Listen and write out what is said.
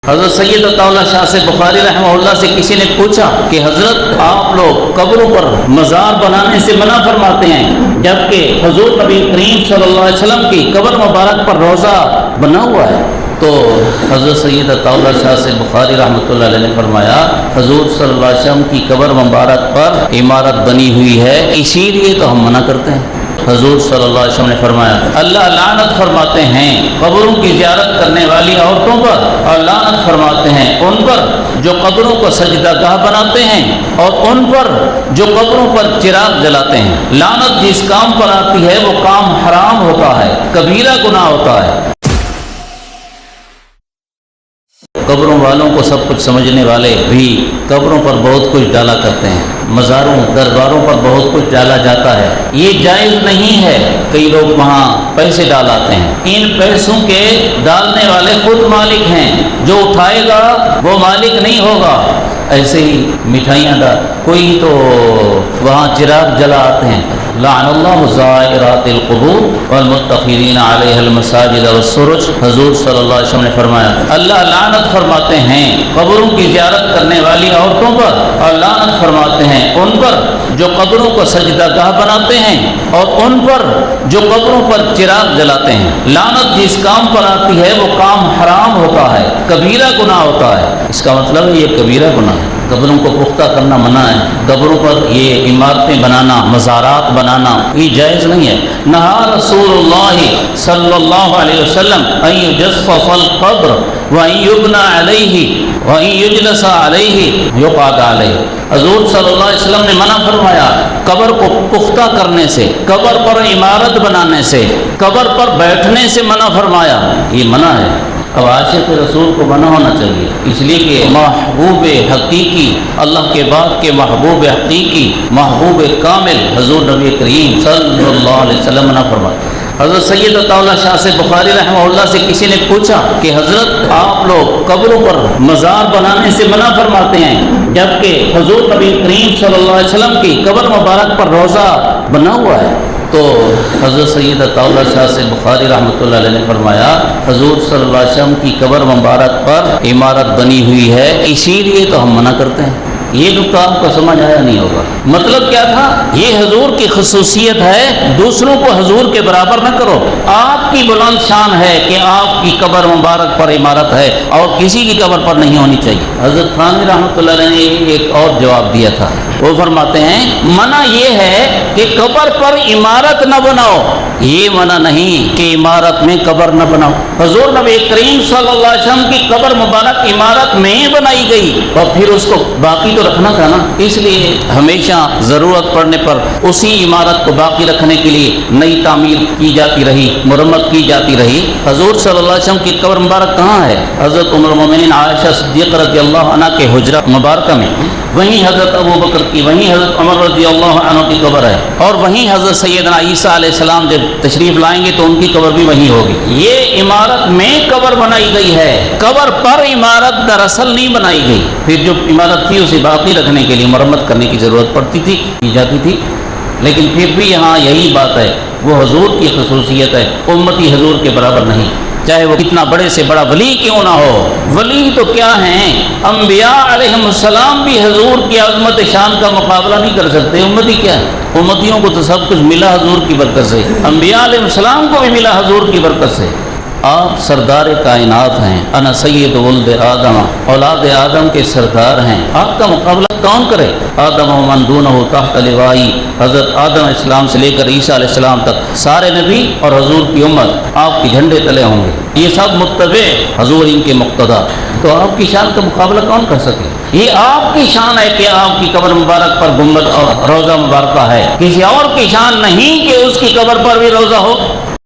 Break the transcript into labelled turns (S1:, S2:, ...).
S1: حضرت سید عطاء شاہ سے بخاری رحمہ اللہ سے کسی نے پوچھا کہ حضرت آپ لوگ قبروں پر مزار بنانے سے منع فرماتے ہیں جبکہ حضور نبی کریم صلی اللہ علیہ وسلم کی قبر مبارک پر روضہ بنا ہوا ہے، تو حضرت سید عطاء شاہ سے بخاری رحمۃ اللہ علیہ نے فرمایا حضور صلی اللہ علیہ وسلم کی قبر مبارک پر عمارت بنی ہوئی ہے، اسی لیے تو ہم منع کرتے ہیں۔ حضور صلی اللہ علیہ وسلم نے فرمایا اللہ لعنت فرماتے ہیں قبروں کی زیارت کرنے والی عورتوں پر، اور لعنت فرماتے ہیں ان پر جو قبروں کو سجدہ گاہ بناتے ہیں، اور ان پر جو قبروں پر چراغ جلاتے ہیں۔ لعنت جس کام پر آتی ہے وہ کام حرام ہوتا ہے، کبیرہ گناہ ہوتا ہے۔ قبروں والوں کو سب کچھ سمجھنے والے بھی قبروں پر بہت کچھ ڈالا کرتے ہیں، مزاروں درباروں پر بہت کچھ ڈالا جاتا ہے، یہ جائز نہیں ہے۔ کئی لوگ وہاں پیسے ڈالاتے ہیں، ان پیسوں کے ڈالنے والے خود مالک ہیں، جو اٹھائے گا وہ مالک نہیں ہوگا۔ ایسے ہی مٹھائیاں کوئی تو وہاں چراغ جلا آتے ہیں۔ لعن اللہ زائرات القبور والمتخذین علیہ المساجد والسرج، حضور صلی اللہ علیہ وسلم نے فرمایا اللہ لعنت فرماتے ہیں قبروں کی زیارت کرنے والی عورتوں پر، اور لعنت فرماتے ہیں ان پر جو قبروں کو سجدہ گاہ بناتے ہیں، اور ان پر جو قبروں پر چراغ جلاتے ہیں۔ لعنت جس کام پر آتی ہے وہ کام حرام ہوتا ہے، کبیرہ گناہ ہوتا ہے۔ اس کا مطلب ہے یہ کبیرہ گناہ ہے، قبروں کو پختہ کرنا منع ہے، قبروں پر یہ عمارتیں بنانا، مزارات بنانا یہ جائز نہیں ہے۔ نہا رسول اللہ صلی اللہ علیہ وسلم ان یجصص القبر وان یبنى علیہ وان یجلس علیہ یقعد علیہ، حضور صلی اللہ علیہ وسلم نے منع فرمایا قبر کو پختہ کرنے سے، قبر پر عمارت بنانے سے، قبر پر بیٹھنے سے منع فرمایا، یہ منع ہے۔ اب عاشق رسول کو منع ہونا چاہیے، اس لیے کہ محبوب حقیقی، اللہ کے بعد کے محبوب حقیقی، محبوب کامل حضور نبی کریم صلی اللہ علیہ وسلم نے فرمایا۔ حضرت سید عطاء شاہ سے بخاری رحمہ اللہ سے کسی نے پوچھا کہ حضرت آپ لوگ قبروں پر مزار بنانے سے منع فرماتے ہیں جبکہ حضور نبی کریم صلی اللہ علیہ وسلم کی قبر مبارک پر روضہ بنا ہوا ہے، تو حضرت سید عطاء شاہ سے بخاری رحمۃ اللہ علیہ نے فرمایا حضور صلی اللہ علیہ وسلم کی قبر مبارک پر عمارت بنی ہوئی ہے، اسی لیے تو ہم منع کرتے ہیں۔ یہ نقطہ آپ کو سمجھ آیا نہیں ہوگا۔ مطلب کیا تھا؟ یہ حضور کی خصوصیت ہے، دوسروں کو حضور کے برابر نہ کرو۔ آپ کی بلند شان ہے کہ آپ کی قبر مبارک پر عمارت ہے اور کسی کی قبر پر نہیں ہونی چاہیے۔ حضرت تھانوی رحمۃ اللہ علیہ نے ایک اور جواب دیا تھا، وہ فرماتے ہیں منع یہ ہے کہ قبر پر عمارت نہ بناؤ، یہ منع نہیں کہ عمارت میں قبر نہ بناؤ۔ حضور نبی کریم صلی اللہ علیہ وسلم کی قبر مبارک عمارت میں بنائی گئی اور پھر اس کو باقی تو رکھنا تھا نا، اس لیے ہمیشہ ضرورت پڑنے پر اسی عمارت کو باقی رکھنے کے لیے نئی تعمیر کی جاتی رہی، مرمت کی جاتی رہی۔ حضور صلی اللہ علیہ وسلم کی قبر مبارک کہاں ہے؟ حضرت ام المومنین عائشہ صدیقہ رضی اللہ عنہ کے حجرہ مبارکہ میں، وہیں حضرت ابو بکر کی، وہیں حضرت عمر رضی اللہ عنہ کی قبر ہے، اور وہیں حضرت سیدنا عیسیٰ علیہ السلام جب تشریف لائیں گے تو ان کی قبر بھی وہیں ہوگی۔ یہ عمارت میں قبر بنائی گئی ہے، قبر پر عمارت دراصل نہیں بنائی گئی۔ پھر جو عمارت تھی اسے باقی رکھنے کے لیے مرمت کرنے کی ضرورت پڑتی تھی، کی جاتی تھی، لیکن پھر بھی یہاں یہی بات ہے، وہ حضور کی خصوصیت ہے، امتی حضور کے برابر نہیں، چاہے وہ کتنا بڑے سے بڑا ولی کیوں نہ ہو۔ ولی تو کیا ہیں، انبیاء علیہم السلام بھی حضور کی عظمت شان کا مقابلہ نہیں کر سکتے، امتی کیا ہے؟ امتیوں کو تو سب کچھ ملا حضور کی برکت سے، انبیاء علیہ السلام کو بھی ملا حضور کی برکت سے۔ آپ سردار کائنات ہیں، انا سید ولد آدم، اولاد آدم کے سردار ہیں، آپ کا مقابلہ کون کرے؟ آدم و من دونہ تحت لوائی، حضرت آدم علیہ السلام سے لے کر عیسیٰ علیہ السلام تک سارے نبی اور حضور کی امت آپ کے جھنڈے تلے ہوں گے، یہ سب متبع حضور ان کے مقتدا، تو آپ کی شان کا مقابلہ کون کر سکے؟ یہ آپ کی شان ہے کہ آپ کی قبر مبارک پر گنبد اور روضہ مبارکہ ہے، کسی اور کی شان نہیں کہ اس کی قبر پر بھی روضہ ہو۔